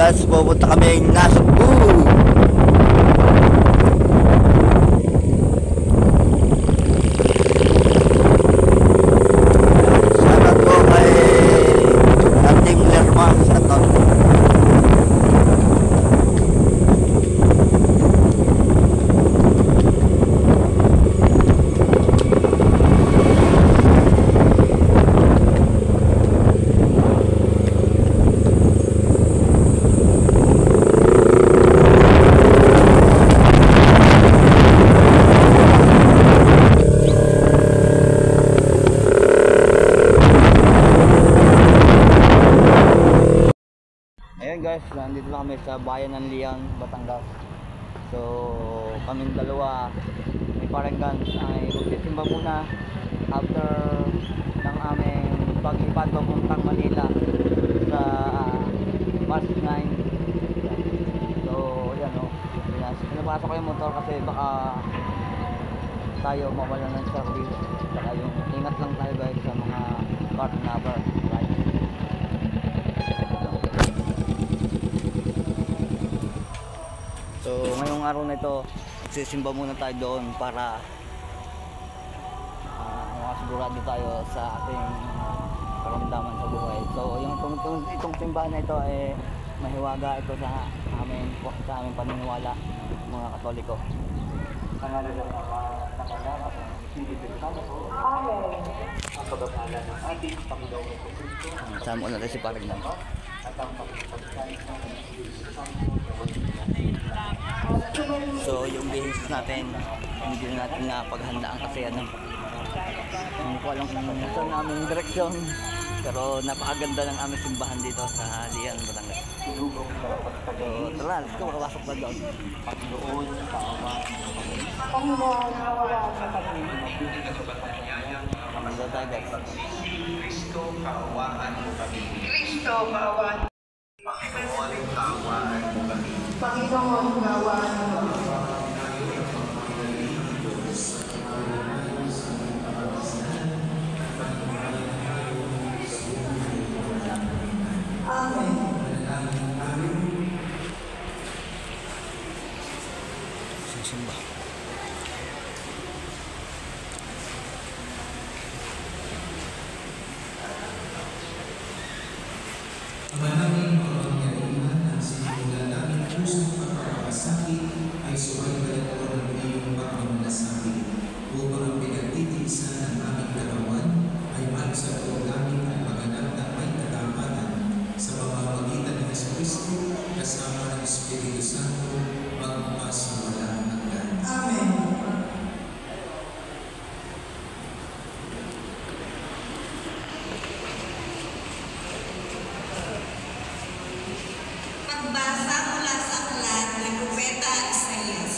guys, pupunta kami nasa shoutout po kay Ating Lerma sa ton. Guys, nandito na kami sa bayan ng Liang, Batangas. So kaming dalawa may Paranggans ay magsisimba muna after ng aming paglipad papuntang Manila sa March 9. So yan o, pinapasok ko yung motor kasi baka tayo mawala ng service. Saka yung ingat lang tayo guys sa mga card number, right? So ngayong araw na ito, magsisimba muna tayo doon para makasigurado tayo sa ating karamdaman sa buhay. So itong simbahan na ito ay mahiwaga ito sa aming paniniwala, mga Katoliko. Sama na rin si Paragnan. So yung business natin, hindi natin nga paghandaan kasi hindi ko alam kung saan naming direksyon, pero napakaganda ng aming simbahan dito sa Liang, Batangas. So tara, let's go, makapasok na doon. Panginoon tayo guys. Kristo kaawaan mo kami. Kristo kaawaan. Panginoon kaawaan mo kami. Panginoon kaawaan mo kami. Amen. Simba. Manangin makapangyarihan ang sinulan namin pusong pagpapakasakit ay suway-balik ko ng iyong pagmamalasakit upang ang pinagtitiisan ng aming katawan ay magsagod namin ang maganap na may katapatan sa pamamagitan ng Jesucristo kasama ng Espiritu Santo magpasawalang hanggan. Amen. Pagbasa mula sa aklat ng Propeta Isaias.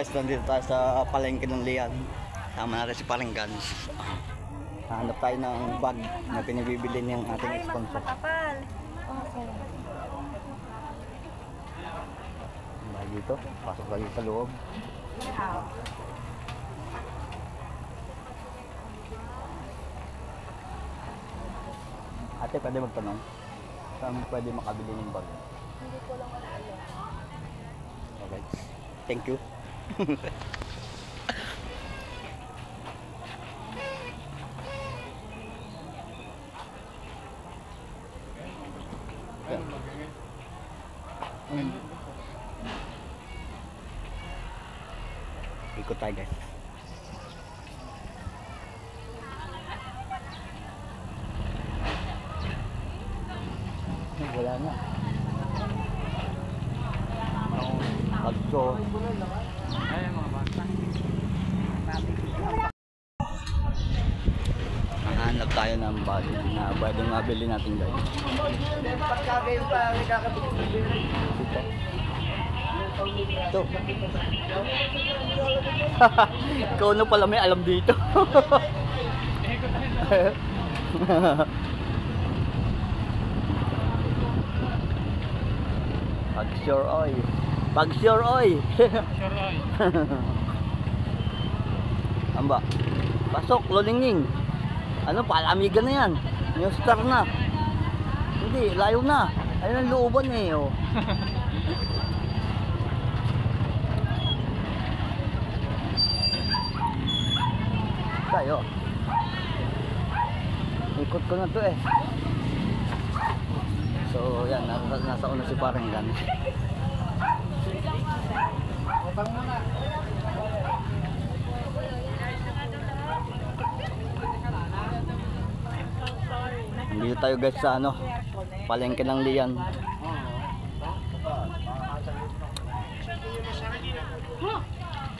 guys, nandito tayo sa palengke ng Lian. Tama natin si Parang Gans. Hanap tayo ng bag na pinibibili ng ating sponsor. Dito, pasok lagi sa loob. Ate, pwede magtanong? Saan pwede makabili ng bag? Hindi ko lang alam. Okay. Thank you. Ikot tayo guys. Wala na. Pagso. Ay, mga bata. Hanap tayo ng bag na pwedeng mabili natin guys. Ito. Ikaw na pala may alam dito. Pagsure oy. Pagsure oy. Sure, oy. Amba. Pasok, lolingning. Ano, palamigan na yan. New star na. Hindi, layo na. Ayun ang looban eh. Oh. Tayo. Ikot ko na to eh. So, yan. Nasa una si Parang Gans. Dito tayo guys sa ano, palengke ng Lian.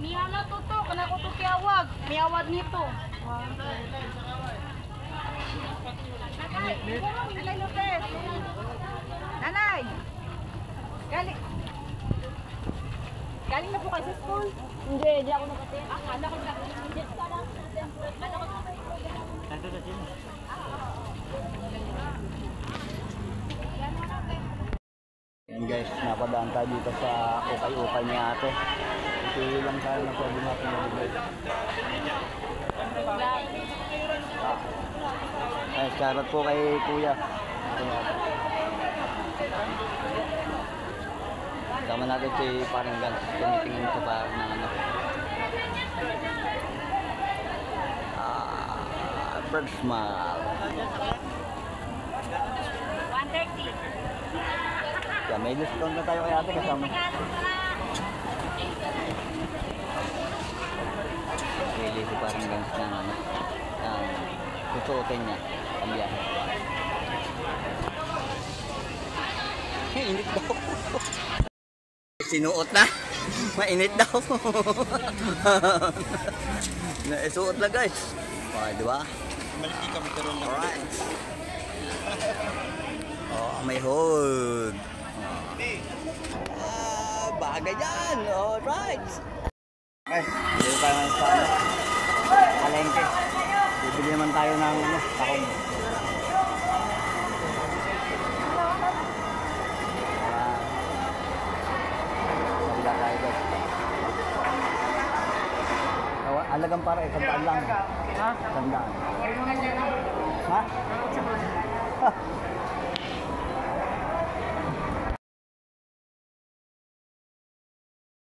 Miyala to to, kana ko to kiawag. Miyawag nito. Nanay Lopez. Nanay. Galing. Galing na po kayo sa school? Hindi ako nakatin. Akala ko na. Yan guys, napadaan tayo dito sa ukay-ukay ni ate. Ito lang tayo na pwede natin nabigay. Ay, shoutout po kay kuya. Tama natin si Parang Gans. Tumitingin sa parang ng ano. First smile. 130. Yeah, may discount na tayo kay ate kasama. Pili si Parang Gans ng ano. Susuotin niya. Ang biyahe. Init daw. Sinuot na. Mainit daw. Naisuot na guys. Okay, di ba? Malaki ka magkaroon ng Alright. Oh, may hood. Bagay yan. Alright. Okay, dito tayo ng sa palengke. Bibili naman tayo ng ano, takong. Sabila tayo guys. Alagang para isandaan lang. Ha? Isandaan. Ha?